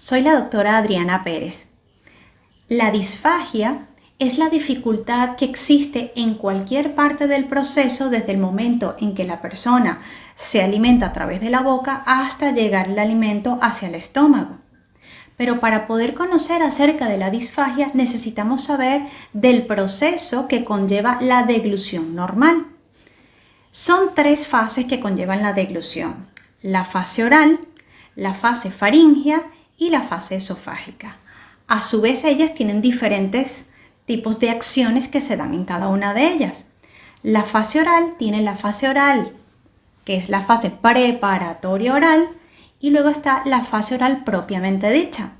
Soy la doctora Adriana Pérez. La disfagia es la dificultad que existe en cualquier parte del proceso desde el momento en que la persona se alimenta a través de la boca hasta llegar el alimento hacia el estómago. Pero para poder conocer acerca de la disfagia necesitamos saber del proceso que conlleva la deglución normal. Son 3 fases que conllevan la deglución: la fase oral, la fase faríngea y la fase esofágica. A su vez, ellas tienen diferentes tipos de acciones que se dan en cada una de ellas. La fase oral tiene la fase oral, que es la fase preparatoria oral, y luego está la fase oral propiamente dicha.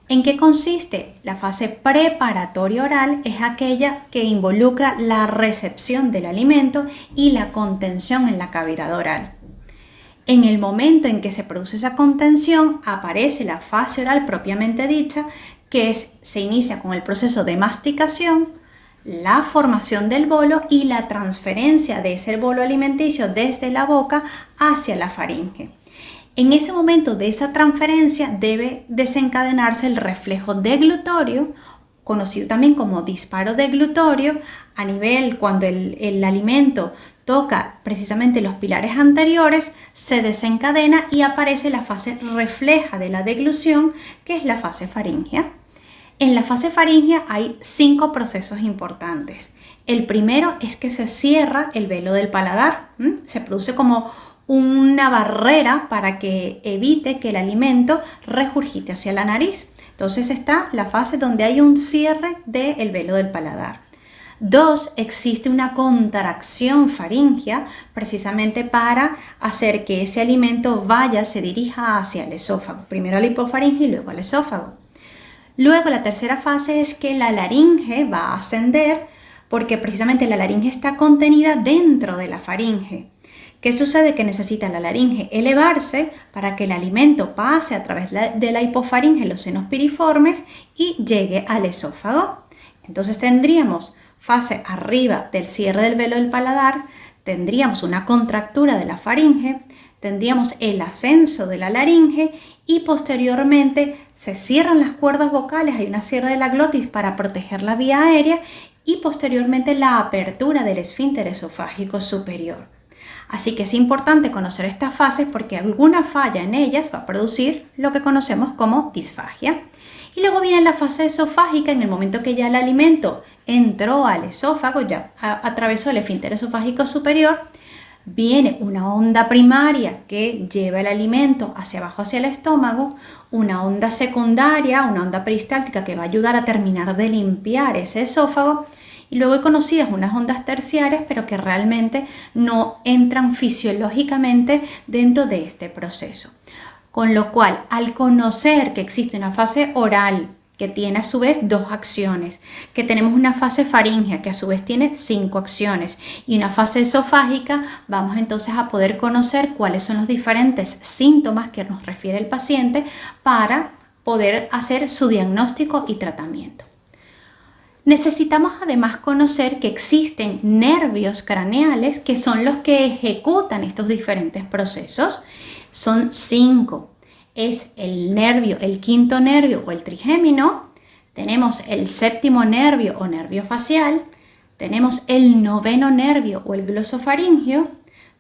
¿En qué consiste? La fase preparatoria oral es aquella que involucra la recepción del alimento y la contención en la cavidad oral. En el momento en que se produce esa contención, aparece la fase oral propiamente dicha, que se inicia con el proceso de masticación, la formación del bolo y la transferencia de ese bolo alimenticio desde la boca hacia la faringe. En ese momento de esa transferencia debe desencadenarse el reflejo deglutorio, conocido también como disparo deglutorio, a nivel cuando el alimento toca precisamente los pilares anteriores, se desencadena y aparece la fase refleja de la deglución, que es la fase faríngea. En la fase faríngea hay 5 procesos importantes. El primero es que se cierra el velo del paladar, se produce como una barrera para que evite que el alimento regurgite hacia la nariz. Entonces está la fase donde hay un cierre del velo del paladar. 2, existe una contracción faríngea precisamente para hacer que ese alimento se dirija hacia el esófago. Primero a la hipofaringe y luego al esófago. Luego la tercera fase es que la laringe va a ascender porque precisamente la laringe está contenida dentro de la faringe. ¿Qué sucede? Que necesita la laringe elevarse para que el alimento pase a través de la hipofaringe, los senos piriformes, y llegue al esófago. Entonces tendríamos fase arriba del cierre del velo del paladar, tendríamos una contractura de la faringe, tendríamos el ascenso de la laringe y posteriormente se cierran las cuerdas vocales, hay una cierre de la glotis para proteger la vía aérea y posteriormente la apertura del esfínter esofágico superior. Así que es importante conocer estas fases porque alguna falla en ellas va a producir lo que conocemos como disfagia. Y luego viene la fase esofágica, en el momento que ya el alimento entró al esófago, ya atravesó el esfínter esofágico superior, viene una onda primaria que lleva el alimento hacia abajo, hacia el estómago, una onda secundaria, una onda peristáltica que va a ayudar a terminar de limpiar ese esófago, y luego hay conocidas unas ondas terciarias, pero que realmente no entran fisiológicamente dentro de este proceso. Con lo cual, al conocer que existe una fase oral que tiene a su vez 2 acciones, que tenemos una fase faríngea que a su vez tiene 5 acciones y una fase esofágica, vamos entonces a poder conocer cuáles son los diferentes síntomas que nos refiere el paciente para poder hacer su diagnóstico y tratamiento. Necesitamos además conocer que existen nervios craneales que son los que ejecutan estos diferentes procesos. Son 5. Es el nervio, el quinto nervio o el trigémino, tenemos el séptimo nervio o nervio facial, tenemos el noveno nervio o el glosofaringio,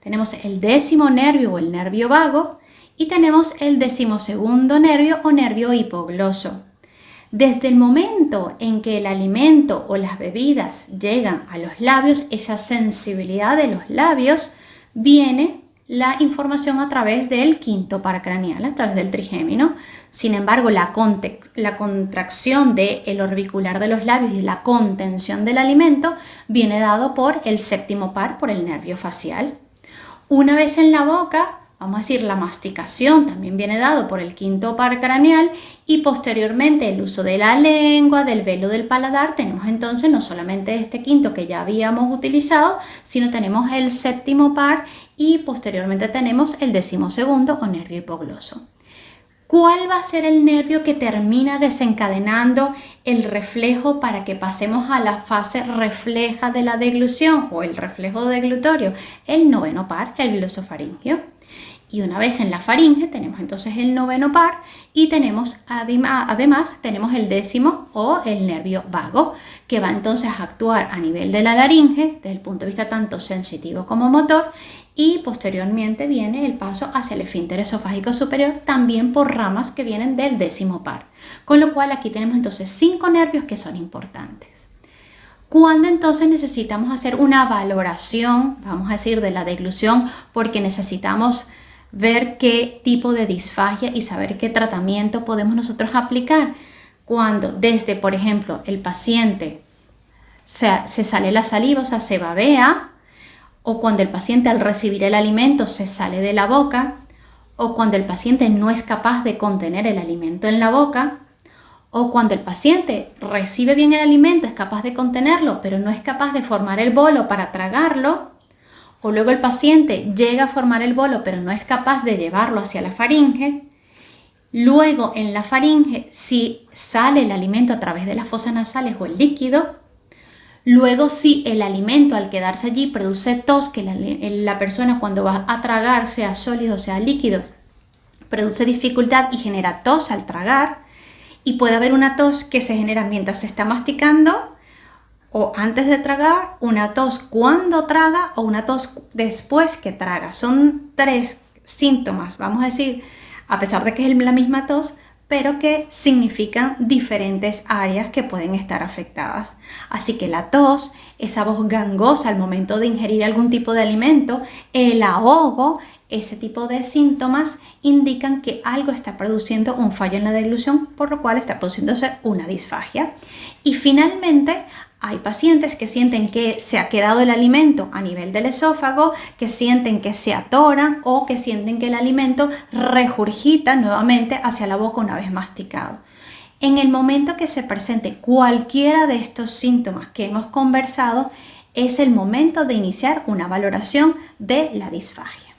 tenemos el 10º nervio o el nervio vago y tenemos el 12º nervio o nervio hipogloso. Desde el momento en que el alimento o las bebidas llegan a los labios, esa sensibilidad de los labios, viene la información a través del quinto par craneal, a través del trigémino. Sin embargo, la contracción del orbicular de los labios y la contención del alimento viene dado por el séptimo par, por el nervio facial. Una vez en la boca, vamos a decir, la masticación también viene dado por el quinto par craneal y posteriormente el uso de la lengua, del velo del paladar. Tenemos entonces no solamente este quinto que ya habíamos utilizado, sino tenemos el séptimo par y posteriormente tenemos el 12º o nervio hipogloso. ¿Cuál va a ser el nervio que termina desencadenando el reflejo para que pasemos a la fase refleja de la deglución o el reflejo deglutorio? El noveno par, el glosofaringio. Y una vez en la faringe tenemos entonces el noveno par y tenemos además tenemos el décimo o el nervio vago, que va entonces a actuar a nivel de la laringe desde el punto de vista tanto sensitivo como motor, y posteriormente viene el paso hacia el esfínter esofágico superior, también por ramas que vienen del décimo par. Con lo cual aquí tenemos entonces 5 nervios que son importantes. ¿Cuándo entonces necesitamos hacer una valoración, vamos a decir, de la deglución? Porque necesitamos ver qué tipo de disfagia y saber qué tratamiento podemos nosotros aplicar. Cuando desde, por ejemplo, el paciente se sale la saliva, o sea, se babea, o cuando el paciente al recibir el alimento se sale de la boca, o cuando el paciente no es capaz de contener el alimento en la boca, o cuando el paciente recibe bien el alimento, es capaz de contenerlo, pero no es capaz de formar el bolo para tragarlo, o luego el paciente llega a formar el bolo, pero no es capaz de llevarlo hacia la faringe. Luego en la faringe, si sale el alimento a través de las fosas nasales o el líquido, luego si el alimento al quedarse allí produce tos, que la persona cuando va a tragar, sea sólido o sea líquidos, produce dificultad y genera tos al tragar, y puede haber una tos que se genera mientras se está masticando o antes de tragar, una tos cuando traga o una tos después que traga. Son 3 síntomas, vamos a decir, a pesar de que es la misma tos, pero que significan diferentes áreas que pueden estar afectadas. Así que la tos, esa voz gangosa al momento de ingerir algún tipo de alimento, el ahogo, ese tipo de síntomas indican que algo está produciendo un fallo en la deglución, por lo cual está produciéndose una disfagia. Y finalmente, hay pacientes que sienten que se ha quedado el alimento a nivel del esófago, que sienten que se atoran o que sienten que el alimento regurgita nuevamente hacia la boca una vez masticado. En el momento que se presente cualquiera de estos síntomas que hemos conversado, es el momento de iniciar una valoración de la disfagia.